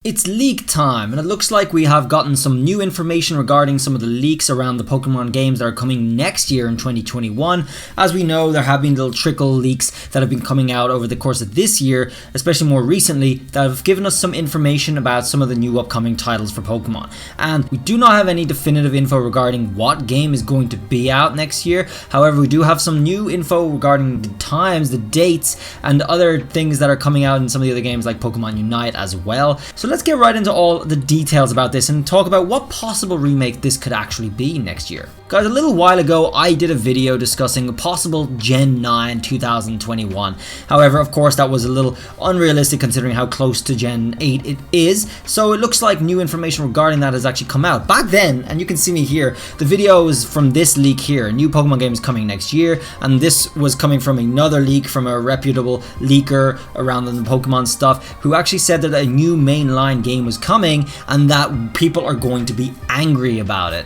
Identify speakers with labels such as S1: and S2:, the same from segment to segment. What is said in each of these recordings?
S1: It's leak time, and it looks like we have gotten some new information regarding some of the leaks around the Pokemon games that are coming next year in 2021. As we know, there have been little trickle leaks that have been coming out over the course of this year, especially more recently, that have given us some information about some of the new upcoming titles for Pokemon. And we do not have any definitive info regarding what game is going to be out next year. However, we do have some new info regarding the times, the dates, and other things that are coming out in some of the other games like Pokemon Unite as well. So let's get right into all the details about this and talk about what possible remake this could actually be next year. Guys, a little while ago I did a video discussing a possible Gen 9 2021. However, of course, that was a little unrealistic considering how close to Gen 8 it is. So it looks like new information regarding that has actually come out. Back then, and you can see me here, the video was from this leak here. A new Pokemon game is coming next year, and this was coming from another leak from a reputable leaker around the Pokemon stuff who actually said that a new mainline game was coming and that people are going to be angry about it.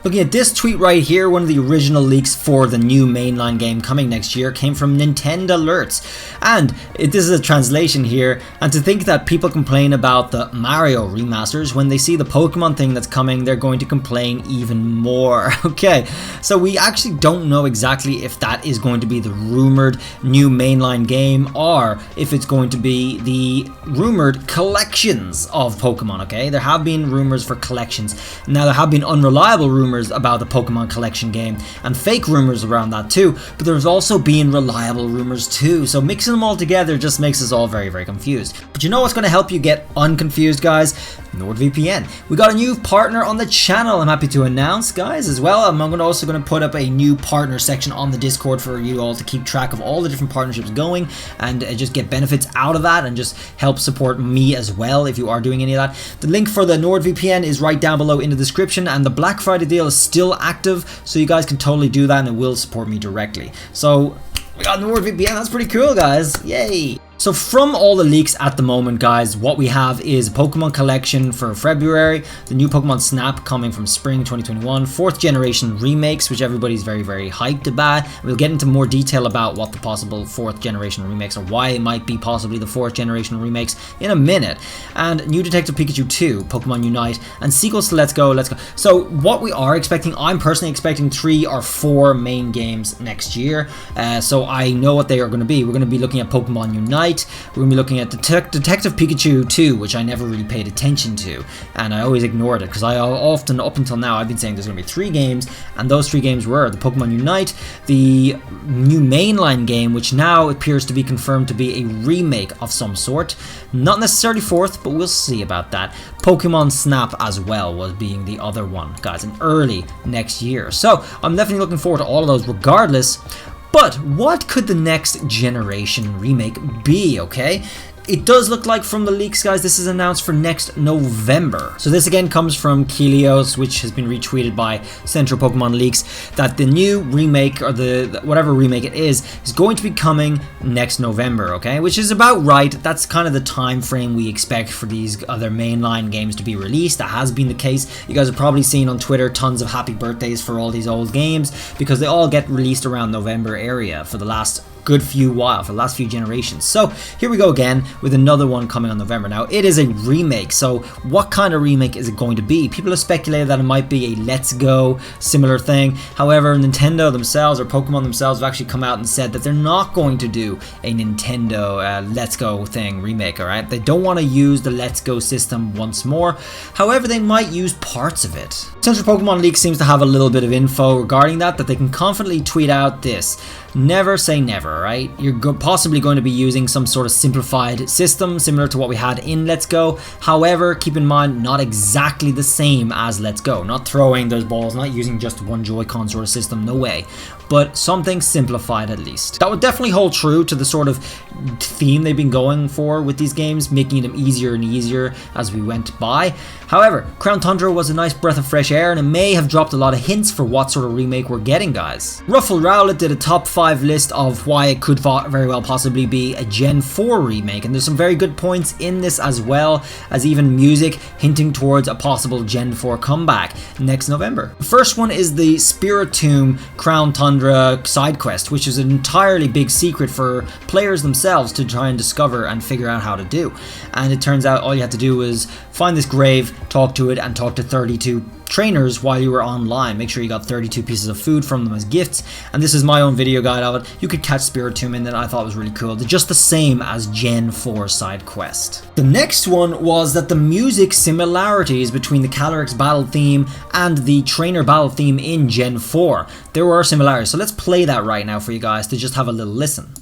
S1: Looking at this tweet right here, one of the original leaks for the new mainline game coming next year came from Nintendo Alerts. And this is a translation here, and to think that people complain about the Mario remasters, when they see the Pokemon thing that's coming, they're going to complain even more. Okay, so we actually don't know exactly if that is going to be the rumored new mainline game or if it's going to be the rumored collections of Pokemon, okay? There have been rumors for collections. Now, there have been unreliable rumors about the Pokemon collection game and fake rumors around that too, but there's also been reliable rumors too, so mixing them all together just makes us all very confused. But you know what's going to help you get unconfused, guys? NordVPN. We got a new partner on the channel, I'm happy to announce, guys, as well. I'm also going to put up a new partner section on the Discord for you all to keep track of all the different partnerships going and just get benefits out of that and just help support me as well if you are doing any of that. The link for the NordVPN is right down below in the description, and the Black Friday deal is still active, so you guys can totally do that and it will support me directly. So we got NordVPN, that's pretty cool, guys. Yay! So from all the leaks at the moment, guys, what we have is a Pokemon collection for February, the new Pokemon Snap coming from spring 2021, 4th generation remakes, which everybody's very hyped about. We'll get into more detail about what the possible 4th generation remakes or why it might be possibly the 4th generation remakes in a minute. And new Detective Pikachu 2, Pokemon Unite, and sequels to Let's Go. So what we are expecting, I'm personally expecting 3 or 4 main games next year. So I know what they are going to be. We're going to be looking at Pokemon Unite. We're going to be looking at Detective Pikachu 2, which I never really paid attention to, and I always ignored it because I often, up until now, I've been saying there's going to be 3 games, and those 3 games were the Pokemon Unite, the new mainline game, which now appears to be confirmed to be a remake of some sort, not necessarily 4th, but we'll see about that. Pokemon Snap as well was being the other one, guys, in early next year. So I'm definitely looking forward to all of those regardless. But what could the next generation remake be, okay? It does look like from the leaks, guys, this is announced for next November. So this again comes from Kelios, which has been retweeted by Central Pokemon Leaks, that the new remake, or the whatever remake it is going to be coming next November, okay? Which is about right. That's kind of the time frame we expect for these other mainline games to be released. That has been the case. You guys have probably seen on Twitter tons of happy birthdays for all these old games because they all get released around November area for the last last few generations. So here we go again with another one coming on November. Now it is a remake, so what kind of remake is it going to be? People have speculated that it might be a Let's Go similar thing. However, Nintendo themselves or Pokemon themselves have actually come out and said that they're not going to do a Nintendo Let's Go thing remake, alright? They don't want to use the Let's Go system once more. However, they might use parts of it. Central Pokemon League seems to have a little bit of info regarding that they can confidently tweet out this. Never say never, right? You're possibly going to be using some sort of simplified system similar to what we had in Let's Go. However, keep in mind, not exactly the same as Let's Go. Not throwing those balls, not using just one Joy-Con sort of system, no way. But something simplified at least. That would definitely hold true to the sort of theme they've been going for with these games, making them easier and easier as we went by. However, Crown Tundra was a nice breath of fresh air and it may have dropped a lot of hints for what sort of remake we're getting, guys. Ruffle Rowlet did a top 5 list of why it could very well possibly be a Gen 4 remake, and there's some very good points in this as well, as even music hinting towards a possible Gen 4 comeback next November. The first one is the Spiritomb Crown Tundra Tundra side quest, which is an entirely big secret for players themselves to try and discover and figure out how to do. And it turns out all you had to do was find this grave, talk to it, and talk to 32 trainers while you were online. Make sure you got 32 pieces of food from them as gifts, and this is my own video guide of it. You could catch Spiritomb in that. I thought was really cool. They're just the same as Gen 4 side quest. The next one was that the music similarities between the Calyrex battle theme and the trainer battle theme in Gen 4. There were similarities, so let's play that right now for you guys to just have a little listen.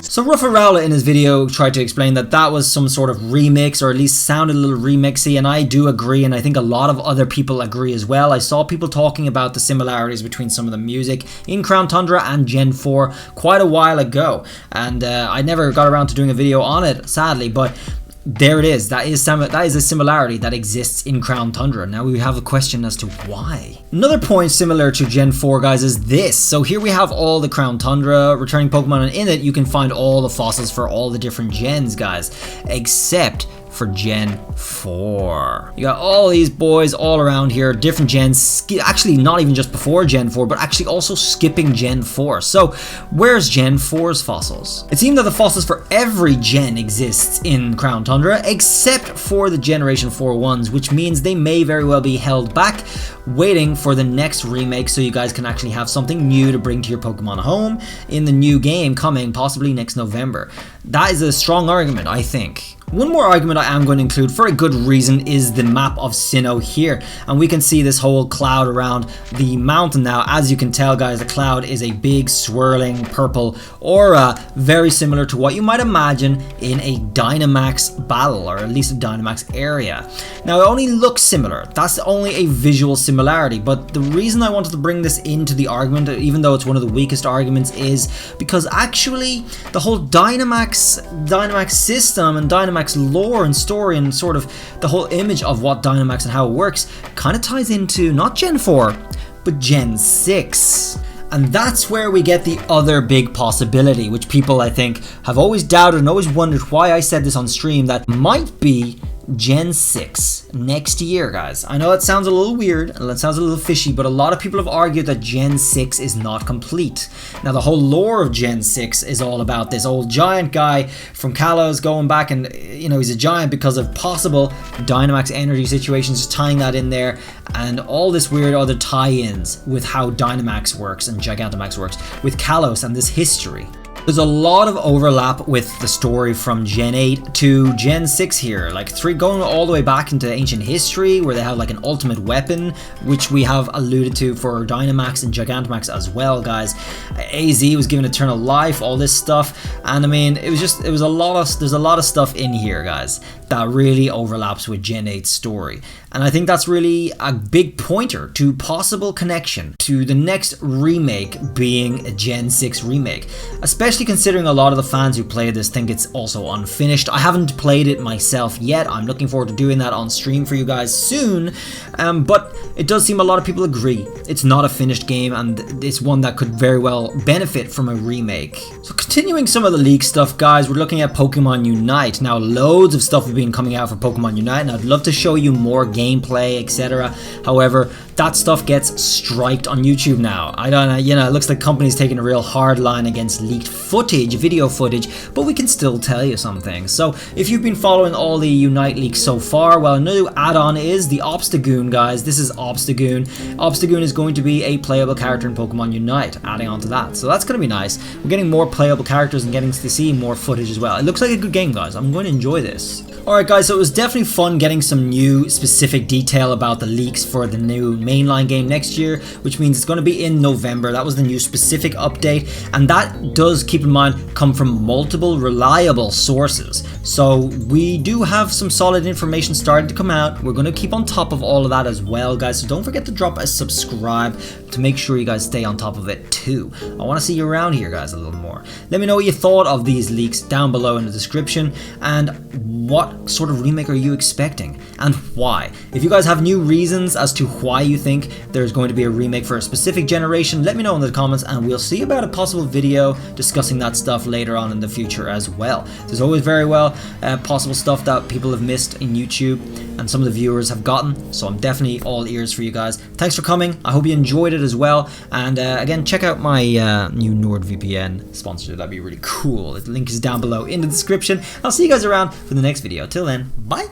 S1: So Ruffarowla in his video tried to explain that that was some sort of remix, or at least sounded a little remixy, and I do agree, and I think a lot of other people agree as well. I saw people talking about the similarities between some of the music in Crown Tundra and Gen 4 quite a while ago, and I never got around to doing a video on it, sadly, but there it is. That is a similarity that exists in Crown Tundra. Now we have a question as to why. Another point similar to Gen 4, guys, is this. So here we have all the Crown Tundra returning Pokemon, and in it you can find all the fossils for all the different gens, guys, except for Gen 4. You got all these boys all around here, different gens, actually not even just before Gen 4, but actually also skipping Gen 4. So where's Gen 4's fossils? It seems that the fossils for every gen exists in Crown Tundra, except for the Generation 4 ones, which means they may very well be held back, waiting for the next remake so you guys can actually have something new to bring to your Pokemon home in the new game coming possibly next November. That is a strong argument, I think. One more argument I am going to include for a good reason is the map of Sinnoh here, and we can see this whole cloud around the mountain now. As you can tell, guys, the cloud is a big swirling purple aura, very similar to what you might imagine in a Dynamax battle, or at least a Dynamax area. Now it only looks similar, that's only a visual similarity, but the reason I wanted to bring this into the argument, even though it's one of the weakest arguments, is because actually the whole Dynamax system and Dynamax lore and story and sort of the whole image of what Dynamax and how it works kind of ties into not Gen 4 but Gen 6. And that's where we get the other big possibility, which people I think have always doubted and always wondered why I said this on stream, that might be Gen 6 next year, guys. I know it sounds a little weird and it sounds a little fishy, but a lot of people have argued that Gen 6 is not complete. Now the whole lore of Gen 6 is all about this old giant guy from Kalos going back, and you know, he's a giant because of possible Dynamax energy situations, just tying that in there, and all this weird other tie-ins with how Dynamax works and Gigantamax works with Kalos and this history. There's a lot of overlap with the story from Gen 8 to Gen 6 here, like going all the way back into ancient history where they have like an ultimate weapon, which we have alluded to for Dynamax and Gigantamax as well, guys. AZ was given eternal life, all this stuff, and I mean, there's a lot of stuff in here, guys, that really overlaps with Gen 8's story. And I think that's really a big pointer to possible connection to the next remake being a Gen 6 remake, especially considering a lot of the fans who play this think it's also unfinished. I haven't played it myself yet. I'm looking forward to doing that on stream for you guys soon, but it does seem a lot of people agree it's not a finished game and it's one that could very well benefit from a remake. So continuing some of the leak stuff, guys, we're looking at Pokemon Unite. Now loads of stuff have been coming out for Pokemon Unite, and I'd love to show you more gameplay, etc. However, that stuff gets striked on YouTube now. I don't know, you know, it looks like companies taking a real hard line against leaked footage, video footage, but we can still tell you some things. So if you've been following all the Unite leaks so far, well, a new add-on is the Obstagoon, guys. This is Obstagoon. Obstagoon is going to be a playable character in Pokemon Unite, adding on to that. So that's going to be nice. We're getting more playable characters and getting to see more footage as well. It looks like a good game, guys. I'm going to enjoy this. Alright guys, so it was definitely fun getting some new specific detail about the leaks for the new mainline game next year, which means it's going to be in November. That was the new specific update, and that does, keep in mind, come from multiple reliable sources. So we do have some solid information starting to come out. We're going to keep on top of all of that as well, guys, so don't forget to drop a subscribe to make sure you guys stay on top of it too. I want to see you around here, guys, a little more. Let me know what you thought of these leaks down below in the description, and what what sort of remake are you expecting and why? If you guys have new reasons as to why you think there's going to be a remake for a specific generation, let me know in the comments and we'll see about a possible video discussing that stuff later on in the future as well. There's always very well possible stuff that people have missed in YouTube and some of the viewers have gotten, so I'm definitely all ears for you guys. Thanks for coming. I hope you enjoyed it as well, and again, check out my new NordVPN sponsor. That'd be really cool. The link is down below in the description. I'll see you guys around for the next video. Till then, bye.